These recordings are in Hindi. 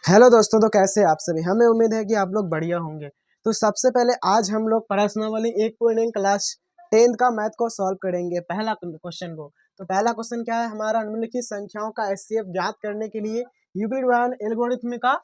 हेलो दोस्तों, तो कैसे आप सभी। हमें उम्मीद है कि आप लोग बढ़िया होंगे। तो सबसे पहले आज हम लोग प्रश्नावली 1.1 क्लास 10th का मैथ को सॉल्व करेंगे। पहला क्वेश्चन को तो पहला क्वेश्चन क्या है हमारा, निम्नलिखित संख्याओं का एचसीएफ ज्ञात करने के लिए यूक्लिड एल्गोरिथ्म का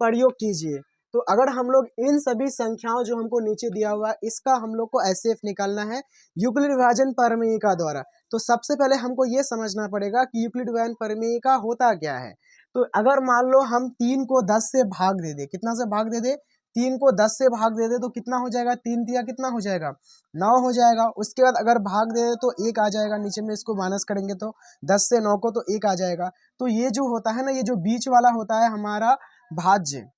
प्रयोग कीजिए। तो अगर हम लोग इन सभी संख्याओं जो हमको नीचे दिया हुआ है इसका हम लोग को एचसीएफ निकालना है यूक्लिड विभाजन प्रमेय द्वारा। तो सबसे पहले हमको ये समझना पड़ेगा कि यूक्लिड विभाजन प्रमेय होता क्या है। तो अगर मान लो हम 3 को 10 से भाग दे दे, कितना से भाग दे दे, 3 को 10 से भाग दे दे तो कितना हो जाएगा, 3 दिया कितना हो जाएगा, 9 हो जाएगा। उसके बाद अगर भाग दे दे तो 1 आ जाएगा, नीचे में इसको माइनस करेंगे तो 10 से 9 को तो 1 आ जाएगा। तो ये जो होता है ना, ये जो बीच वाला होता है हमारा भाज्य,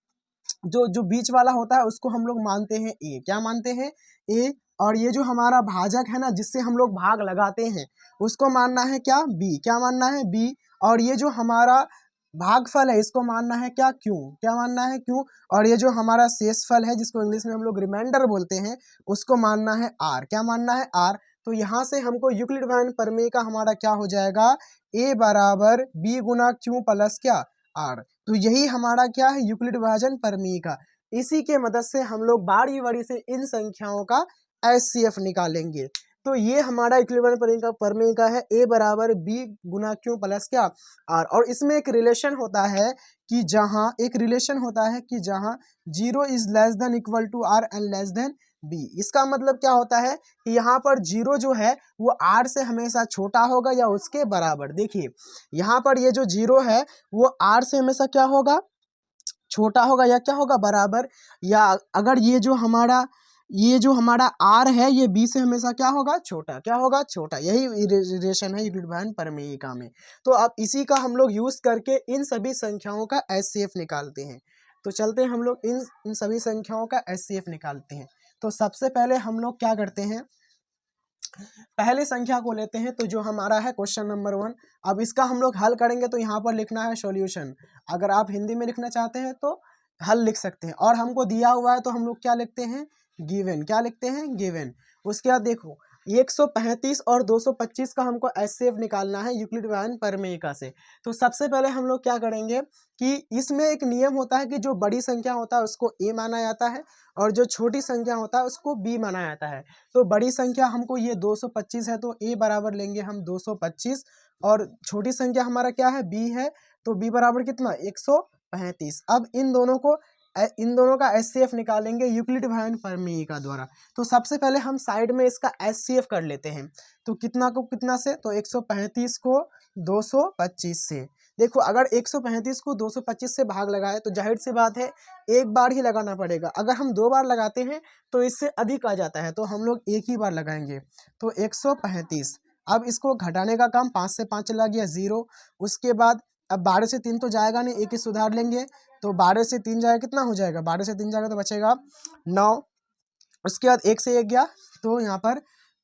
जो जो बीच वाला होता है उसको हम लोग मानते हैं ए। क्या मानते हैं, ए। और ये जो हमारा भाजक है ना, जिससे हम लोग भाग लगाते हैं, उसको मानना है क्या, बी। क्या मानना है, बी। और ये जो हमारा भागफल है इसको मानना है क्या, क्यों। क्या मानना है, क्यों। और ये जो हमारा शेषफल है जिसको इंग्लिश में हम लोग रिमाइंडर बोलते हैं, उसको मानना है आर। क्या मानना है, आर। तो यहाँ से हमको यूक्लिड विभाजन प्रमेय का हमारा क्या हो जाएगा, ए बराबर बी गुना क्यू प्लस क्या, आर। तो यही हमारा क्या है, यूक्लिड विभाजन प्रमेय का। इसी के मदद से हम लोग बारी बारी से इन संख्याओं का एचसीएफ निकालेंगे। तो ये हमारा यूक्लिड विभाजन प्रमेय का है, ए बराबर बी गुना क्यू प्लस क्या, आर। और इसमें एक रिलेशन होता है कि जहां zero is less than equal to R and less than B. इसका मतलब क्या होता है कि यहाँ पर जीरो जो है वो आर से हमेशा छोटा होगा या उसके बराबर। देखिए यहाँ पर ये जो जीरो है वो आर से हमेशा क्या होगा, छोटा होगा या क्या होगा, बराबर। या अगर ये जो हमारा आर है ये बी से हमेशा क्या होगा, छोटा। क्या होगा, छोटा। यही रिलेशन है यूक्लिड विभाजन प्रमेय में। तो अब इसी का हम लोग यूज करके इन सभी संख्याओं का एचसीएफ निकालते हैं। तो चलते हैं हम लोग इन सभी संख्याओं का एचसीएफ निकालते हैं। तो सबसे पहले हम लोग क्या करते हैं, पहले संख्या को लेते हैं। तो जो हमारा है क्वेश्चन नंबर 1, अब इसका हम लोग हल करेंगे। तो यहाँ पर लिखना है सॉल्यूशन। अगर आप हिंदी में लिखना चाहते हैं तो हल लिख सकते हैं, और हमको दिया हुआ है तो हम लोग क्या लिखते हैं, गिवन। क्या लिखते हैं, गिवन। उसके बाद देखो 135 और 225 का हमको एचसीएफ निकालना है यूक्लिड विभाजन प्रमेय से। तो सबसे पहले हम लोग क्या करेंगे कि इसमें एक नियम होता है कि जो बड़ी संख्या होता है उसको ए माना जाता है और जो छोटी संख्या होता है उसको बी माना जाता है। तो बड़ी संख्या हमको ये 225 है तो ए बराबर लेंगे हम 225, और छोटी संख्या हमारा क्या है, बी है। तो बी बराबर कितना, 135। अब इन दोनों का एचसीएफ निकालेंगे यूक्लिड विभाजन प्रमेय द्वारा। तो सबसे पहले हम साइड में इसका एचसीएफ कर लेते हैं। तो कितना को कितना से, तो 135 को 225 से। देखो अगर 135 को 225 से भाग लगाए तो जाहिर सी बात है एक बार ही लगाना पड़ेगा। अगर हम 2 बार लगाते हैं तो इससे अधिक आ जाता है, तो हम लोग एक ही बार लगाएंगे। तो 135। अब इसको घटाने का काम, 5 से 5 चला गया 0। उसके बाद अब 12 से 3 तो जाएगा नहीं, एक ही सुधार लेंगे। तो 12 से 3 जाएगा, कितना हो जाएगा, 12 से 3 जाएगा तो बचेगा 9। उसके बाद 1 से 1 गया तो यहाँ पर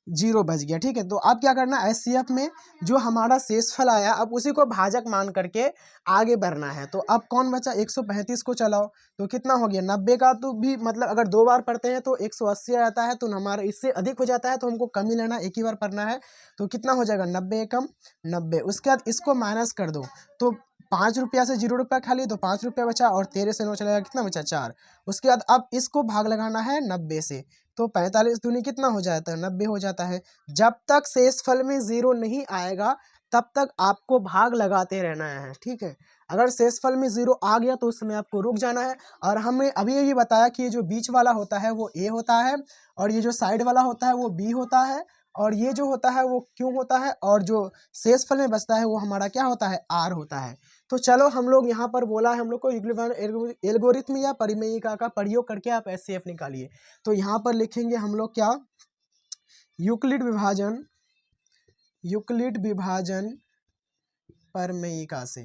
0 बच गया। ठीक है, तो अब क्या करना, एचसीएफ में जो हमारा शेषफल आया अब उसी को भाजक मान करके आगे बढ़ना है। तो अब कौन बचा, 135 को चलाओ तो कितना हो गया 90 का। तो भी मतलब अगर 2 बार पढ़ते हैं तो 180 आता है, तो हमारा इससे अधिक हो जाता है तो हमको कम ही लेना, एक ही बार पढ़ना है। तो कितना हो जाएगा, 90 एकम 90। उसके बाद इसको माइनस कर दो तो 5 रुपया से 0 रुपया खाली, तो 5 रुपया बचा, और 13 से 9 चला गया, कितना बचा 4। उसके बाद अब इसको भाग लगाना है 90 से। तो 45 दूनी कितना हो जाता है, 90 हो जाता है। जब तक शेषफल में 0 नहीं आएगा तब तक आपको भाग लगाते रहना है। ठीक है, अगर शेषफल में 0 आ गया तो उस समय आपको रुक जाना है। और हमने अभी ये बताया कि ये जो बीच वाला होता है वो ए होता है, और ये जो साइड वाला होता है वो बी होता है, और ये जो होता है वो क्यों होता है, और जो शेषफल में बचता है वो हमारा क्या होता है, आर होता है। तो चलो हम लोग यहाँ पर बोला है हम लोग को यूक्लिड विभाजन एल्गोरिथ्म या परिमेयिका का प्रयोग करके आप एचसीएफ निकालिए। तो यहाँ पर लिखेंगे हम लोग क्या, यूक्लिड विभाजन प्रमेयिका से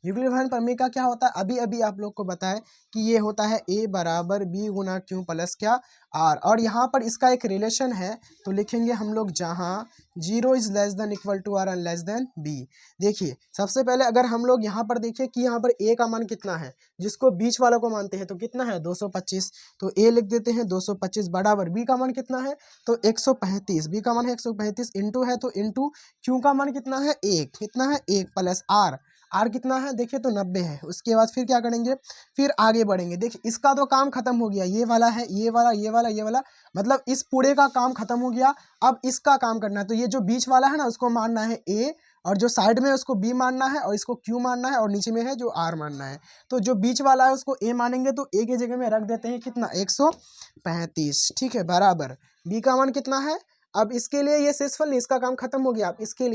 यूक्लिड विभाजन प्रमेय का क्या होता है, अभी अभी आप लोग को बताएं कि ये होता है ए बराबर बी गुना क्यू प्लस क्या, आर। और यहाँ पर इसका एक रिलेशन है तो लिखेंगे हम लोग जहाँ 0 is less than equal to R and less than B. देखिए सबसे पहले अगर हम लोग यहाँ पर देखिए कि यहाँ पर ए का मान कितना है, जिसको बीच वालों को मानते हैं, तो कितना है 225। तो ए लिख देते हैं 225 बराबर बी का मान कितना है, तो 135। बी का मान है 135 इंटू है तो इंटू क्यू का मान कितना है 1, कितना है 1 प्लस आर। आर कितना है देखिए तो 90 है। उसके बाद फिर क्या करेंगे, फिर आगे बढ़ेंगे। देखिए इसका तो काम खत्म हो गया, ये वाला है, ये वाला, ये वाला, ये वाला, मतलब इस पूरे का काम खत्म हो गया। अब इसका काम करना है, तो ये जो बीच वाला है ना उसको मानना है ए, और जो साइड में है उसको बी मानना है, और इसको क्यू मानना है, और नीचे में है जो आर मानना है। तो जो बीच वाला है उसको ए मानेंगे, तो ए की जगह में रख देते हैं कितना 135, ठीक है, बराबर बी का मान कितना है। अब इसके लिए ये शेषफल नहीं, इसका काम खत्म हो गया। अब इसके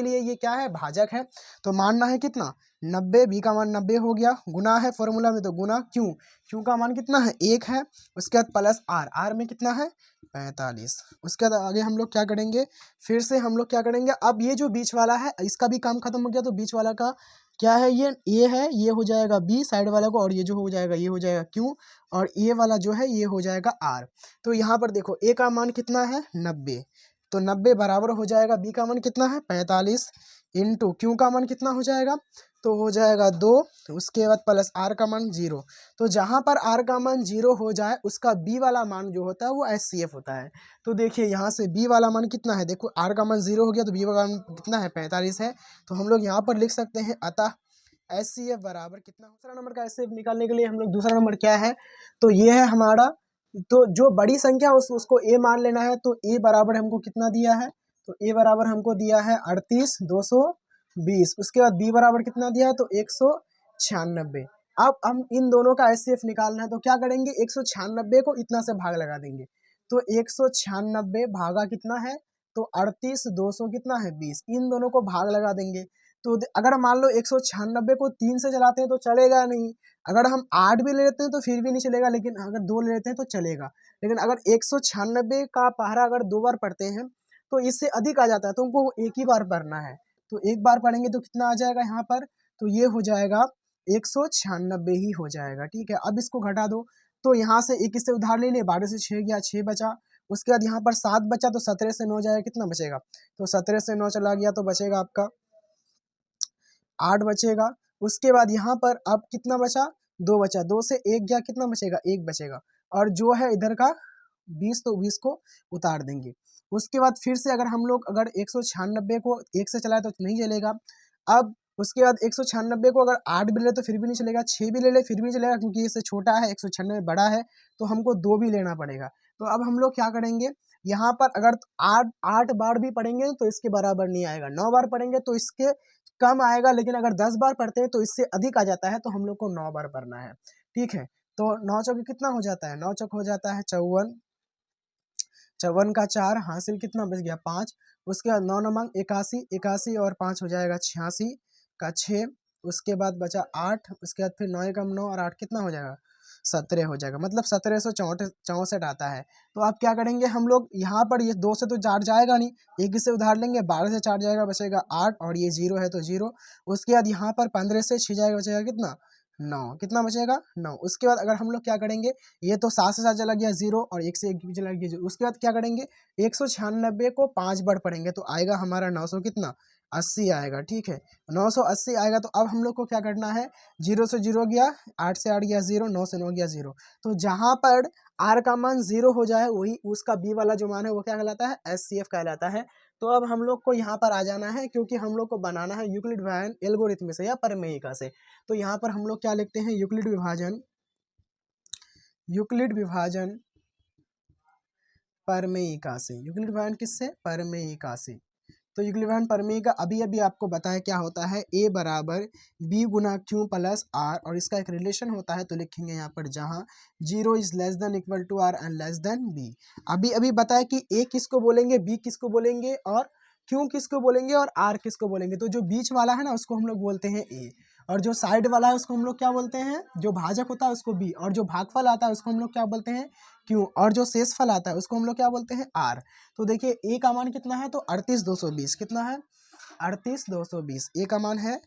लिए ये क्या है, भाजक है, तो मानना है कितना 90, बी का मान 90 हो गया, गुना है फॉर्मूला में तो गुना क्यू का मान कितना है 1 है। उसके बाद प्लस आर में कितना है 45। उसके बाद आगे हम लोग क्या करेंगे, फिर से हम लोग क्या करेंगे, अब ये जो बीच वाला है इसका भी काम खत्म हो गया, तो बीच वाला का क्या है, ये है, ये हो जाएगा बी साइड वाला को, और ये जो हो जाएगा ये हो जाएगा क्यू, और ये वाला जो है ये हो जाएगा आर। तो यहाँ पर देखो ए का मान कितना है 90, तो 90 बराबर हो जाएगा बी का मान कितना है 45 इंटू क्यू का मान कितना हो जाएगा, तो हो जाएगा 2। उसके बाद प्लस आर का मान 0। तो जहाँ पर आर का मान 0 हो जाए उसका बी वाला मान जो होता है वो एचसीएफ होता है। तो देखिए यहाँ से बी वाला मान कितना है, देखो आर का मान 0 हो गया तो बी वाला मान कितना है 45 है। तो हम लोग यहाँ पर लिख सकते हैं अतः एचसीएफ बराबर कितना। दूसरा नंबर का एचसीएफ निकालने के लिए हम लोग दूसरा नंबर क्या है, तो ये है हमारा, तो जो बड़ी संख्या उसको ए मान लेना है। तो ए बराबर हमको कितना दिया है, तो ए बराबर हमको दिया है 38,220। उसके बाद बी बराबर कितना दिया है, तो 196। अब हम इन दोनों का एचसीएफ निकालना है, तो क्या करेंगे 196 को इतना से भाग लगा देंगे। तो 196 भागा कितना है, तो 38,200 कितना है 20, इन दोनों को भाग लगा देंगे। तो अगर मान लो 196 को 3 से चलाते हैं तो चलेगा नहीं, अगर हम 8 भी ले लेते हैं तो फिर भी नहीं चलेगा, लेकिन अगर 2 ले लेते हैं तो चलेगा। लेकिन अगर 196 का पहरा अगर 2 बार पढ़ते हैं तो इससे अधिक आ जाता है, तो हमको एक ही बार पढ़ना है। तो एक बार पढ़ेंगे तो कितना आ जाएगा यहाँ पर, तो ये हो जाएगा 196 ही हो जाएगा, ठीक है। अब इसको घटा दो, तो यहाँ से एक इससे उधार ले लिए, 12 से 6 गया, 6 बचा। उसके बाद यहाँ पर 7 बचा, तो 17 से 9 जाएगा, कितना बचेगा, तो 17 से 9 चला गया तो बचेगा आपका 8 बचेगा। उसके बाद यहाँ पर अब कितना बचा, 2 बचा, 2 से 1 गया, कितना बचेगा 1 बचेगा, और जो है इधर का 20, तो 20 को उतार देंगे। उसके बाद फिर से अगर हम लोग अगर 196 को 1 से चलाए तो नहीं चलेगा। अब उसके बाद 196 को अगर 8 भी ले तो फिर भी नहीं चलेगा, 6 भी ले ले फिर भी नहीं चलेगा, क्योंकि इससे छोटा है, 196 बड़ा है, तो हमको 2 भी लेना पड़ेगा। तो अब हम लोग क्या करेंगे, यहाँ पर अगर 8 बार भी पढ़ेंगे तो इसके बराबर नहीं आएगा, 9 बार पढ़ेंगे तो इसके कम आएगा, लेकिन अगर 10 बार पढ़ते हैं तो इससे अधिक आ जाता है, तो हम लोग को 9 बार पढ़ना है, ठीक है। तो 9 चौके कितना हो जाता है, 9 चौक हो जाता है 54, 54 का 4 हासिल कितना बच गया 5। उसके बाद 9 नमंग 81, 81 और 5 हो जाएगा 86 का 6। उसके बाद बचा 8, उसके बाद फिर 9 एकम 9 और 8 कितना हो जाएगा 17 हो जाएगा, मतलब 1764 आता है। तो आप क्या करेंगे, हम लोग यहाँ पर ये 2 से तो 4 जाएगा नहीं, एक से उधार लेंगे, 12 से 4 जाएगा बचेगा 8, और ये 0 है तो 0। उसके बाद यहाँ पर 15 से 6 जाएगा बचेगा कितना 9, कितना बचेगा 9। उसके बाद अगर हम लोग क्या करेंगे, ये तो 7 से 7 चला गया 0, और 1 से 1 भी चला गया 0। उसके बाद क्या करेंगे 196 को 5 बार पढ़ेंगे, तो आएगा हमारा 900 कितना 80 आएगा, ठीक है। 980 आएगा। तो अब हम लोग को क्या करना है, 0 से 0 गया, 8 से 8 गया 0, 9 से 9 गया 0। तो जहाँ पर आर का मान 0 हो जाए वही उसका बी वाला जो मान है वो क्या कहलाता है, एचसीएफ कहलाता है। तो अब हम लोग को यहाँ पर आ जाना है, क्योंकि हम लोग को बनाना है यूक्लिड विभाजन एल्गोरिथम से या प्रमेयिका से। तो यहाँ पर हम लोग क्या लिखते हैं, यूक्लिड विभाजन प्रमेयिका से। यूक्लिड विभाजन किससे, प्रमेयिका से। तो यूक्लिड विभाजन प्रमेयिका अभी अभी आपको बताया क्या होता है, ए बराबर बी गुना क्यू प्लस आर, और इसका एक रिलेशन होता है, तो लिखेंगे यहाँ पर जहाँ 0 is less than equal to R and less than B. अभी अभी बताया कि ए किसको बोलेंगे, बी किसको बोलेंगे, और क्यू किसको बोलेंगे, और आर किसको बोलेंगे। तो जो बीच वाला है ना उसको हम लोग बोलते हैं ए, और जो साइड वाला है उसको हम लोग क्या बोलते हैं, जो भाजक होता है उसको बी, और जो भागफल आता है उसको हम लोग क्या बोलते हैं क्यू, और जो शेषफल आता है उसको हम लोग क्या बोलते हैं आर। तो देखिए ए का मान कितना है, तो 38,220 कितना है 38,220, ए का मान है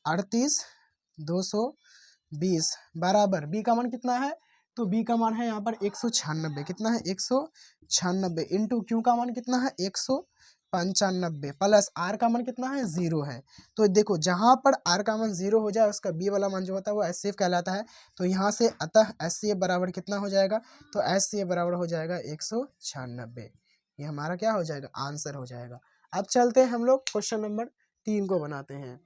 38,220 बराबर बी का मान कितना है, तो बी का मान है यहाँ पर 196, कितना है 196 इंटू क्यू का मान कितना है 195 प्लस आर का मान कितना है 0 है। तो देखो जहाँ पर आर का मान 0 हो जाए उसका बी वाला मान जो होता है वो एचसीएफ कहलाता है। तो यहाँ से अतः एचसीएफ बराबर कितना हो जाएगा, तो एचसीएफ बराबर हो जाएगा 196। ये हमारा क्या हो जाएगा, आंसर हो जाएगा। अब चलते हैं हम लोग क्वेश्चन नंबर 3 को बनाते हैं।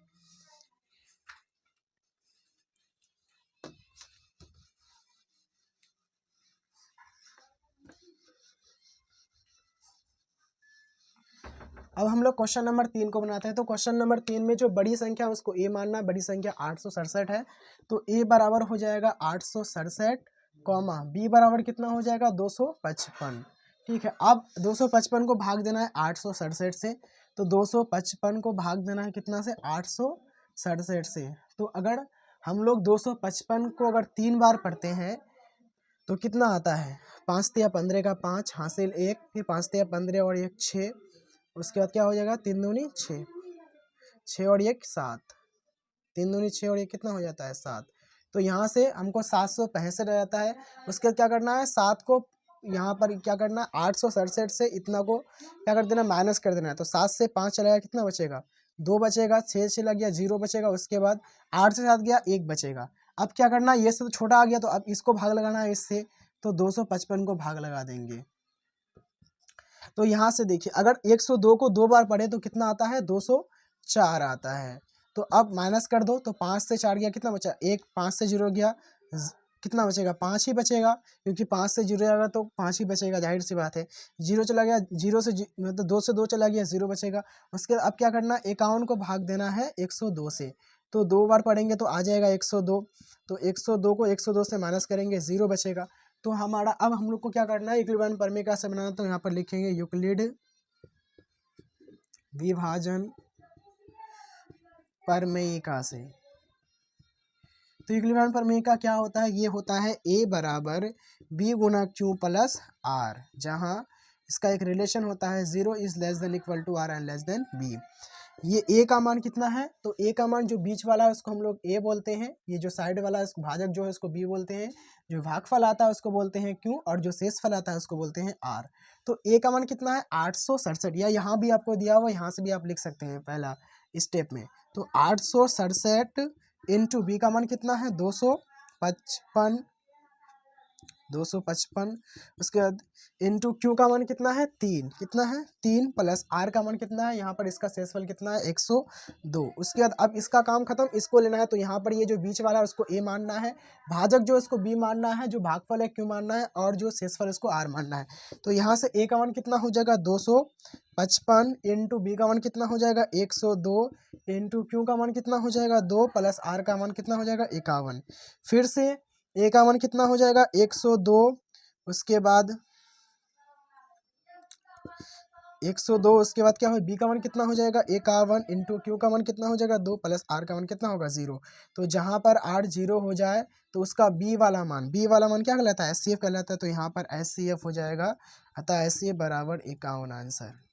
अब हम लोग क्वेश्चन नंबर 3 को बनाते हैं। तो क्वेश्चन नंबर 3 में जो बड़ी संख्या है उसको ए मानना है। बड़ी संख्या 867 है, तो ए बराबर हो जाएगा 867, कॉमा बी बराबर कितना हो जाएगा 255। ठीक है, अब 255 को भाग देना है 867 से, तो 255 को भाग देना है कितना से 867 से। तो अगर हम लोग 255 को अगर 3 बार पढ़ते हैं तो कितना आता है, 5 तिया 15 का 5 हासिल 1, फिर 5 तिया 15 और 1 6, उसके बाद क्या हो जाएगा 3 दूनी 6, 6 और 1 7, 3 दूनी 6 और 1 कितना हो जाता है 7। तो यहाँ से हमको 765 आ जाता है। उसके बाद क्या करना है, 7 को यहाँ पर क्या करना है 867 से इतना को क्या कर देना, माइनस कर देना है। तो 7 से 5 चला गया, कितना बचेगा 2 बचेगा, 6 से लग गया 0 बचेगा, उसके बाद 8 से 7 गया 1 बचेगा। अब क्या करना है, ये से तो छोटा आ गया, तो अब इसको भाग लगाना है इससे, तो 255 को भाग लगा देंगे। तो यहाँ से देखिए अगर 102 को 2 बार पढ़े तो कितना आता है 204 आता है। तो अब माइनस कर दो, तो 5 से 4 गया, कितना बचा 1, 5 से 0 गया, कितना बचेगा 5 ही बचेगा, क्योंकि 5 से 0 जाएगा तो 5 ही बचेगा, जाहिर सी बात है। 0 चला गया, 0 से मतलब 2 से 2 चला गया, 0 बचेगा। उसके बाद अब क्या करना है, 51 को भाग देना है 102 से, तो 2 बार पढ़ेंगे तो आ जाएगा 102, तो 102 को 102 से माइनस करेंगे 0 बचेगा। तो हमारा अब हम लोग को क्या करना है, यूक्लिड प्रमेय से बनाना। तो यहाँ पर लिखेंगे यूक्लिड विभाजन प्रमेयिका से। तो यूक्लिड प्रमेयिका क्या होता है, ये होता है a बराबर b गुना q प्लस r, जहाँ इसका एक रिलेशन होता है 0 is less than equal to r and less than b। ये a का मान कितना है, तो a का मान जो बीच वाला है उसको हम लोग a बोलते हैं, ये जो साइड वाला है उसको भाजक जो है उसको b बोलते हैं, जो भागफल आता है उसको बोलते हैं q, और जो शेषफल आता है उसको बोलते हैं r। तो a का मान कितना है 867, या यहाँ भी आपको दिया हुआ, यहाँ से भी आप लिख सकते हैं पहला स्टेप में। तो 867 इंटू बी का मान कितना है 255, 255। उसके बाद इंटू क्यू का मान कितना है 3, कितना है 3, प्लस आर का मान कितना है, यहाँ पर इसका शेषफल कितना है 102। उसके बाद अब इसका काम खत्म, इसको लेना है। तो यहाँ पर ये जो बीच वाला है उसको ए मानना है, भाजक जो इसको बी मानना है, जो भागफल है क्यू मानना है, और जो शेषफल इसको आर मानना है। तो यहाँ से ए का मान कितना हो जाएगा 255, इंटू बी का मान कितना हो जाएगा 102, इंटू क्यू का मान कितना हो जाएगा 2, प्लस आर का मान कितना हो जाएगा 51। फिर से ए का मान कितना हो जाएगा 102, उसके बाद 102, उसके बाद क्या हो बी का मान कितना हो जाएगा 51, इंटू क्यू का मान कितना हो जाएगा 2, प्लस आर का मान कितना होगा 0। तो जहाँ पर आर 0 हो जाए तो उसका बी वाला मान क्या कहलाता है, SCF कहलाता है। तो यहाँ पर SCF हो जाएगा, अतः SCF बराबर 51 आंसर।